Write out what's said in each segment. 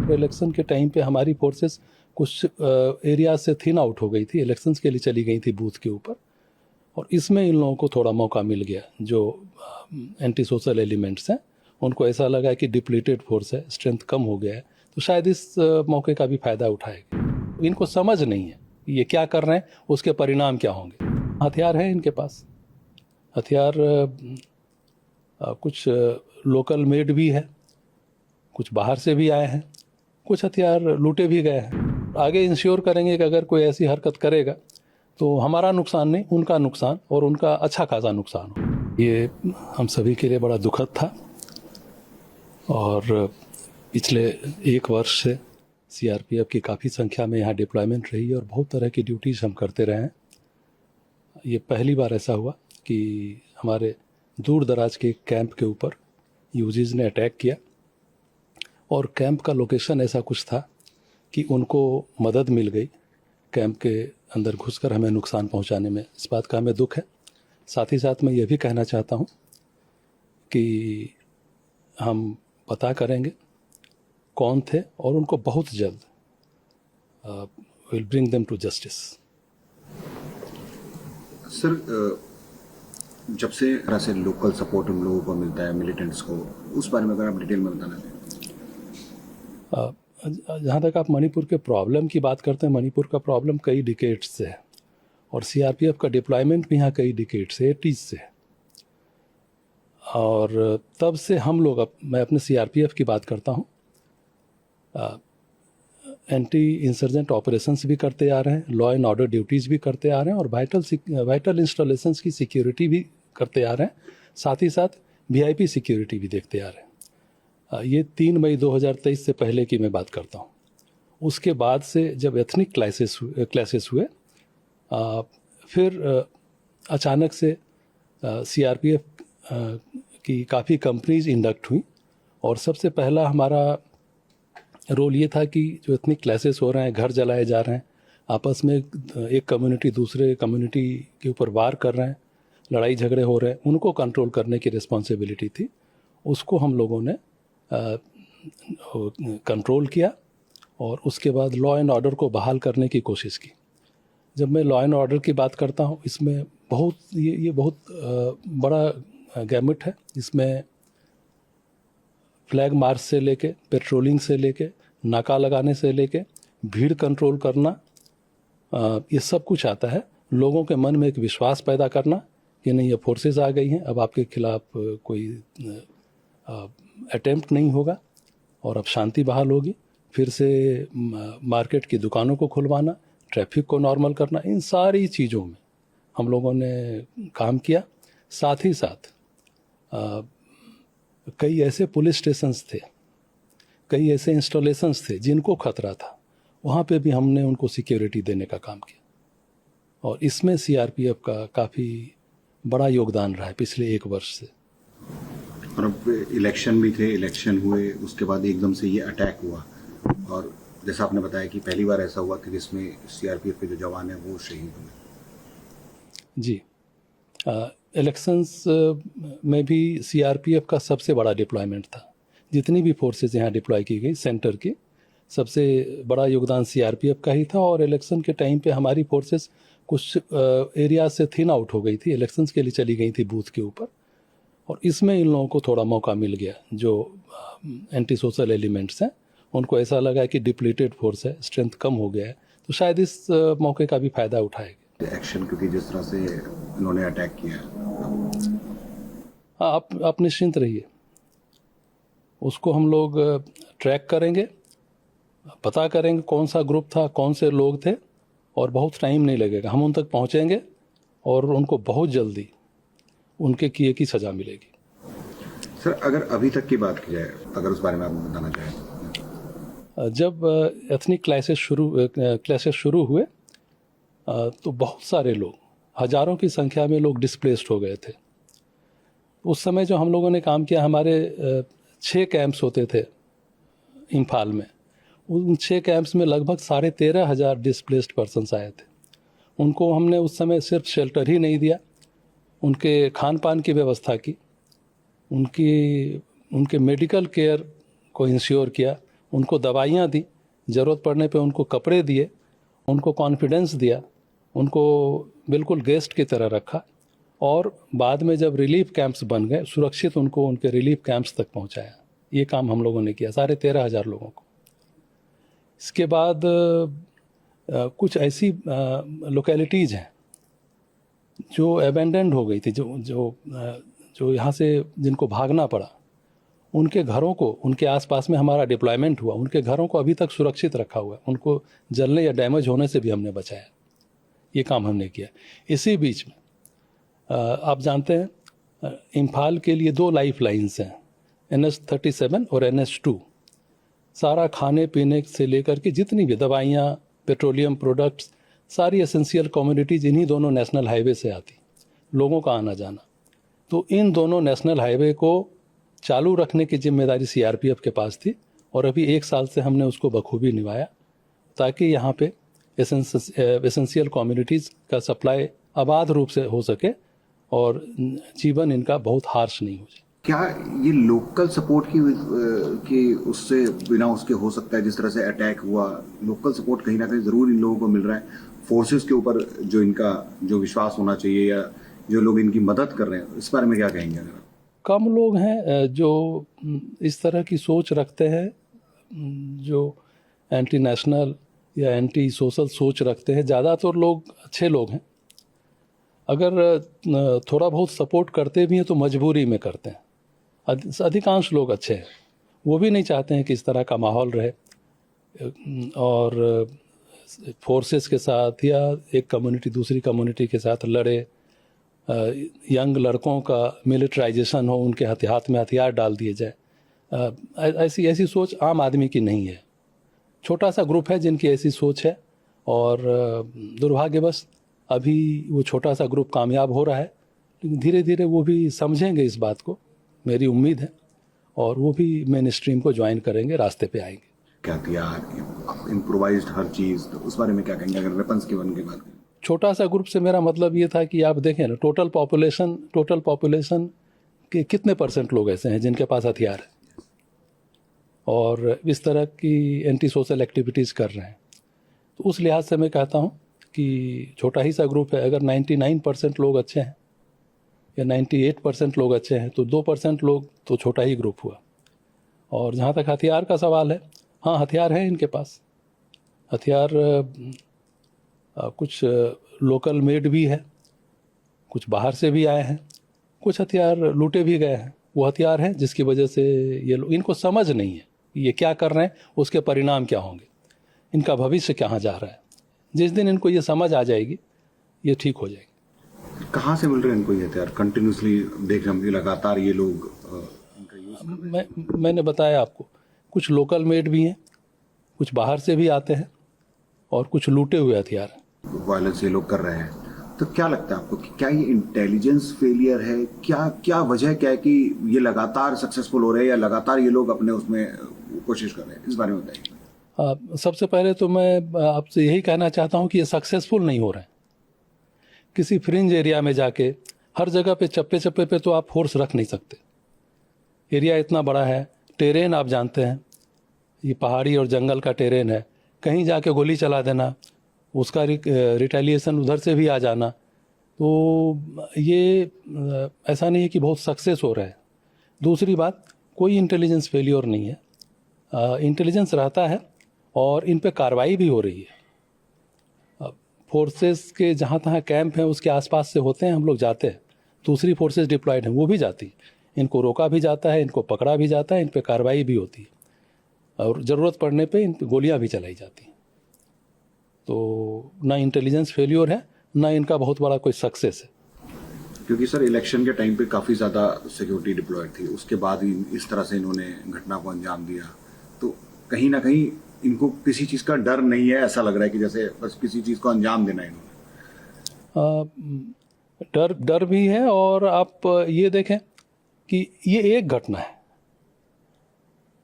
Election के time पे हमारी फोर्सेस कुछ एरिया से थिन आउट हो गई थी, इलेक्शंस के लिए चली गई थी बूथ के ऊपर, और इसमें इन लोगों को थोड़ा मौका मिल गया। जो एंटी सोशल एलिमेंट्स हैं उनको ऐसा लगा कि डिप्लीटेड फोर्स है, स्ट्रेंथ कम हो गया है, तो शायद इस मौके का भी फ़ायदा उठाएगा। इनको समझ नहीं है ये क्या कर रहे हैं, उसके परिणाम क्या होंगे। हथियार हैं इनके पास, हथियार कुछ लोकल मेड भी है, कुछ बाहर से भी आए हैं, कुछ हथियार लूटे भी गए हैं। आगे इंश्योर करेंगे कि अगर कोई ऐसी हरकत करेगा तो हमारा नुकसान नहीं, उनका नुकसान, और उनका अच्छा खासा नुकसान हो। ये हम सभी के लिए बड़ा दुखद था, और पिछले 1 वर्ष से सीआरपीएफ की काफ़ी संख्या में यहाँ डिप्लॉयमेंट रही है और बहुत तरह की ड्यूटीज़ हम करते रहे हैं। ये पहली बार ऐसा हुआ कि हमारे दूर दराज के कैंप के ऊपर यूजीज़ ने अटैक किया, और कैंप का लोकेशन ऐसा कुछ था कि उनको मदद मिल गई कैंप के अंदर घुसकर हमें नुकसान पहुंचाने में। इस बात का हमें दुख है। साथ ही साथ मैं ये भी कहना चाहता हूं कि हम पता करेंगे कौन थे, और उनको बहुत जल्द will bring them to justice. Sir, जब से लोकल सपोर्ट उन लोगों को मिलता है, मिलिटेंट्स को, उस बारे में अगर आप डिटेल में बताना चाहें। जहाँ तक आप मणिपुर के प्रॉब्लम की बात करते हैं, मणिपुर का प्रॉब्लम कई डिकेड्स से है, और सीआरपीएफ का डिप्लॉयमेंट भी यहाँ कई डिकेड्स से, 80s से है। और तब से हम लोग, मैं अपने सीआरपीएफ की बात करता हूँ, एंटी इंसर्जेंट ऑपरेशंस भी करते आ रहे हैं, लॉ एंड ऑर्डर ड्यूटीज़ भी करते आ रहे हैं, और वाइटल इंस्टॉलेशंस की सिक्योरिटी भी करते आ रहे हैं। साथ ही साथ वीआईपी सिक्योरिटी भी देखते आ रहे हैं। ये 3 मई 2023 से पहले की मैं बात करता हूँ। उसके बाद से जब एथनिक क्लासेस हुए, फिर अचानक से सीआरपीएफ की काफ़ी कंपनीज इंडक्ट हुई, और सबसे पहला हमारा रोल ये था कि जो एथनिक क्लासेस हो रहे हैं, घर जलाए जा रहे हैं, आपस में एक कम्युनिटी दूसरे कम्युनिटी के ऊपर वार कर रहे हैं, लड़ाई झगड़े हो रहे हैं, उनको कंट्रोल करने की रिस्पॉन्सिबिलिटी थी। उसको हम लोगों ने कंट्रोल किया, और उसके बाद लॉ एंड ऑर्डर को बहाल करने की कोशिश की। जब मैं लॉ एंड ऑर्डर की बात करता हूँ, इसमें ये बहुत बड़ा गैमिट है। इसमें फ्लैग मार्च से लेके, पेट्रोलिंग से लेके, नाका लगाने से लेके, भीड़ कंट्रोल करना, ये सब कुछ आता है। लोगों के मन में एक विश्वास पैदा करना कि नहीं, ये फोर्सेस आ गई हैं, अब आपके खिलाफ कोई अटेम्प्ट नहीं होगा, और अब शांति बहाल होगी। फिर से मार्केट की दुकानों को खुलवाना, ट्रैफिक को नॉर्मल करना, इन सारी चीज़ों में हम लोगों ने काम किया। साथ ही साथ कई ऐसे पुलिस स्टेशंस थे, कई ऐसे इंस्टॉलेशंस थे जिनको खतरा था, वहाँ पे भी हमने उनको सिक्योरिटी देने का काम किया, और इसमें सीआरपीएफ का काफ़ी बड़ा योगदान रहा है पिछले 1 वर्ष से। और अब इलेक्शन भी थे, इलेक्शन हुए, उसके बाद एकदम से ये अटैक हुआ, और जैसा आपने बताया कि पहली बार ऐसा हुआ कि जिसमें सीआरपीएफ के जो जवान हैं वो शहीद हुए। जी, इलेक्शंस में भी सीआरपीएफ का सबसे बड़ा डिप्लॉयमेंट था। जितनी भी फोर्सेस यहाँ डिप्लॉय की गई सेंटर की, सबसे बड़ा योगदान सीआरपीएफ का ही था। और इलेक्शन के टाइम पे हमारी फोर्सेस कुछ एरिया से थिन आउट हो गई थी, इलेक्शंस के लिए चली गई थी बूथ के ऊपर, और इसमें इन लोगों को थोड़ा मौका मिल गया। जो एंटी सोशल एलिमेंट्स हैं उनको ऐसा लगा कि डिप्लीटेड फोर्स है, स्ट्रेंथ कम हो गया है, तो शायद इस मौके का भी फ़ायदा उठाएगा एक्शन, क्योंकि जिस तरह से इन्होंने अटैक किया। हाँ, आप निश्चिंत रहिए, उसको हम लोग ट्रैक करेंगे, पता करेंगे कौन सा ग्रुप था, कौन से लोग थे, और बहुत टाइम नहीं लगेगा, हम उन तक पहुंचेंगे और उनको बहुत जल्दी उनके किए की सज़ा मिलेगी। सर, अगर अभी तक की बात की जाए, अगर उस बारे में आप बताना चाहें। जब एथनिक क्लासेस शुरू हुए तो बहुत सारे लोग, हज़ारों की संख्या में लोग डिस्प्लेस्ड हो गए थे। उस समय जो हम लोगों ने काम किया, हमारे 6 कैंप्स होते थे इम्फाल में, उन 6 कैंप्स में लगभग 13,500 डिस्प्लेस्ड पर्सन्स आए थे। उनको हमने उस समय सिर्फ शेल्टर ही नहीं दिया, उनके खान पान की व्यवस्था की, उनके मेडिकल केयर को इंश्योर किया, उनको दवाइयाँ दी, ज़रूरत पड़ने पे उनको कपड़े दिए, उनको कॉन्फिडेंस दिया, उनको बिल्कुल गेस्ट की तरह रखा, और बाद में जब रिलीफ कैंप्स बन गए सुरक्षित उनको उनके रिलीफ कैंप्स तक पहुंचाया। ये काम हम लोगों ने किया, 13,500 लोगों को। इसके बाद कुछ ऐसी लोकेलिटीज़ हैं जो एबेंडेंड हो गई थी, जो यहाँ से जिनको भागना पड़ा, उनके घरों को, उनके आसपास में हमारा डिप्लॉयमेंट हुआ, उनके घरों को अभी तक सुरक्षित रखा हुआ है, उनको जलने या डैमेज होने से भी हमने बचाया। ये काम हमने किया। इसी बीच में आप जानते हैं इम्फाल के लिए 2 लाइफ लाइन्स हैं, NH37 और NH2। सारा खाने पीने से लेकर के जितनी भी दवाइयाँ, पेट्रोलियम प्रोडक्ट्स, सारी एसेंशियल कम्युनिटीज़ इन्हीं दोनों नेशनल हाईवे से आती, लोगों का आना जाना। तो इन दोनों नेशनल हाईवे को चालू रखने की जिम्मेदारी CRPF के पास थी, और अभी 1 साल से हमने उसको बखूबी निभाया, ताकि यहाँ पे एसेंशियल कम्युनिटीज़ का सप्लाई आबाद रूप से हो सके और जीवन इनका बहुत हार्श नहीं हो जाए। क्या ये लोकल सपोर्ट की उससे बिना उसके हो सकता है? जिस तरह से अटैक हुआ, लोकल सपोर्ट कहीं ना कहीं ज़रूर इन लोगों को मिल रहा है, फोर्सेस के ऊपर जो इनका जो विश्वास होना चाहिए, या जो लोग इनकी मदद कर रहे हैं, इस बारे में क्या कहेंगे? अगर कम लोग हैं जो इस तरह की सोच रखते हैं, जो एंटी नेशनल या एंटी सोशल सोच रखते हैं। ज़्यादातर लोग अच्छे लोग हैं, अगर थोड़ा बहुत सपोर्ट करते भी हैं तो मजबूरी में करते हैं। अधिकांश लोग अच्छे हैं, वो भी नहीं चाहते हैं कि इस तरह का माहौल रहे, और फोर्सेस के साथ या एक कम्युनिटी दूसरी कम्युनिटी के साथ लड़े, यंग लड़कों का मिलिट्राइजेशन हो, उनके हाथ में हथियार डाल दिए जाए। ऐसी सोच आम आदमी की नहीं है। छोटा सा ग्रुप है जिनकी ऐसी सोच है, और दुर्भाग्यवश अभी वो छोटा सा ग्रुप कामयाब हो रहा है, लेकिन धीरे धीरे वो भी समझेंगे इस बात को, मेरी उम्मीद है, और वो भी मेन स्ट्रीम को ज्वाइन करेंगे, रास्ते पे आएंगे। क्या हथियार, इम्प्रोवाइज्ड हर चीज़, तो उस बारे में क्या कहेंगे अगर वेपन्स की वन की बात करें? छोटा सा ग्रुप से मेरा मतलब ये था कि आप देखें ना, टोटल पॉपुलेशन के कितने % लोग ऐसे हैं जिनके पास हथियार है और इस तरह की एंटी सोशल एक्टिविटीज़ कर रहे हैं। तो उस लिहाज से मैं कहता हूँ कि छोटा ही सा ग्रुप है। अगर 99% लोग अच्छे हैं या 98% लोग अच्छे हैं, तो 2% लोग तो छोटा ही ग्रुप हुआ। और जहाँ तक हथियार का सवाल है, हाँ हथियार है इनके पास। हथियार कुछ लोकल मेड भी है, कुछ बाहर से भी आए हैं, कुछ हथियार लूटे भी गए हैं। वो हथियार हैं जिसकी वजह से ये लोग, इनको समझ नहीं है ये क्या कर रहे हैं, उसके परिणाम क्या होंगे, इनका भविष्य कहाँ जा रहा है। जिस दिन इनको ये समझ आ जाएगी, ये ठीक हो जाएगी। कहाँ से मिल रहे हैं इनको ये हथियार? कंटिन्यूसली देख रहे हैं लगातार ये लोग इनका यूज। मैंने बताया आपको, कुछ लोकल मेड भी हैं, कुछ बाहर से भी आते हैं, और कुछ लूटे हुए हथियार वायलेंस ये लोग कर रहे हैं। तो क्या लगता है आपको कि क्या ये इंटेलिजेंस फेलियर है? क्या वजह क्या है कि ये लगातार सक्सेसफुल हो रहे हैं, या लगातार ये लोग अपने उसमें कोशिश कर रहे हैं? इस बारे में बताइए। सबसे पहले तो मैं आपसे यही कहना चाहता हूँ कि ये सक्सेसफुल नहीं हो रहे हैं। किसी फ्रिंज एरिया में जाके हर जगह पे चप्पे पे तो आप फोर्स रख नहीं सकते। एरिया इतना बड़ा है, टेरेन आप जानते हैं, ये पहाड़ी और जंगल का टेरेन है। कहीं जाके गोली चला देना, उसका रिटेलिएशन उधर से भी आ जाना, तो ये ऐसा नहीं है कि बहुत सक्सेस हो रहा है। दूसरी बात, कोई इंटेलिजेंस फेलियर नहीं है, इंटेलिजेंस रहता है और इन पे कार्रवाई भी हो रही है। फोर्सेस के जहाँ तहाँ कैंप हैं उसके आसपास से होते हैं, हम लोग जाते हैं, दूसरी फोर्सेस डिप्लॉयड हैं वो भी जाती है, इनको रोका भी जाता है, इनको पकड़ा भी जाता है, इन पे कार्रवाई भी होती है, और ज़रूरत पड़ने पे इन पे गोलियाँ भी चलाई जाती हैं। तो ना इंटेलिजेंस फेलियर है, ना इनका बहुत बड़ा कोई सक्सेस है। क्योंकि सर इलेक्शन के टाइम पे काफ़ी ज़्यादा सिक्योरिटी डिप्लॉयड थी, उसके बाद ही इस तरह से इन्होंने घटना को अंजाम दिया। तो कहीं ना कहीं इनको किसी चीज़ का डर नहीं है, ऐसा लग रहा है कि जैसे बस किसी चीज़ को अंजाम देना है इन्होंने। डर भी है, और आप ये देखें कि ये एक घटना है,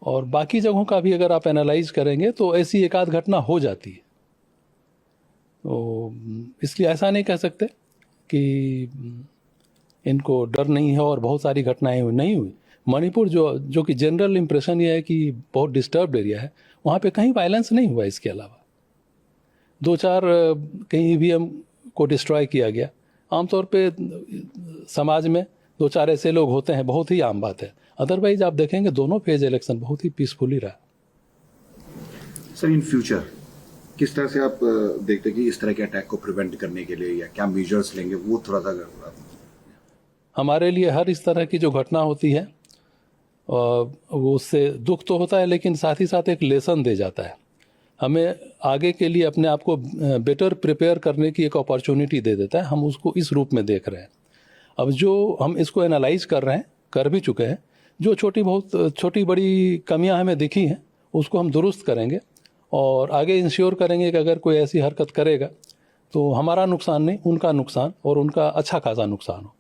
और बाकी जगहों का भी अगर आप एनालाइज करेंगे तो ऐसी एक आध घटना हो जाती है। तो इसलिए ऐसा नहीं कह सकते कि इनको डर नहीं है और बहुत सारी घटनाएं नहीं हुई। मणिपुर जो कि जनरल इम्प्रेशन ये है कि बहुत डिस्टर्ब्ड एरिया है, वहाँ पे कहीं वायलेंस नहीं हुआ। इसके अलावा 2-4 कहीं ईवीएम को डिस्ट्रॉय किया गया। आमतौर पे समाज में 2-4 ऐसे लोग होते हैं, बहुत ही आम बात है। अदरवाइज आप देखेंगे दोनों फेज इलेक्शन बहुत ही पीसफुली रहा। सर इन फ्यूचर किस तरह से आप देखते हैं कि इस तरह के अटैक को प्रिवेंट करने के लिए या क्या मेजर्स लेंगे, वो थोड़ा सा हमारे लिए हर इस तरह की जो घटना होती है वो उससे दुख तो होता है, लेकिन साथ ही साथ एक लेसन दे जाता है। हमें आगे के लिए अपने आप को बेटर प्रिपेयर करने की एक अपॉर्चुनिटी दे देता है। हम उसको इस रूप में देख रहे हैं। अब जो हम इसको एनालाइज कर रहे हैं, कर भी चुके हैं, जो छोटी बड़ी कमियां हमें दिखी हैं उसको हम दुरुस्त करेंगे और आगे इंश्योर करेंगे कि अगर कोई ऐसी हरकत करेगा तो हमारा नुकसान नहीं, उनका नुकसान और उनका अच्छा खासा नुकसान हो।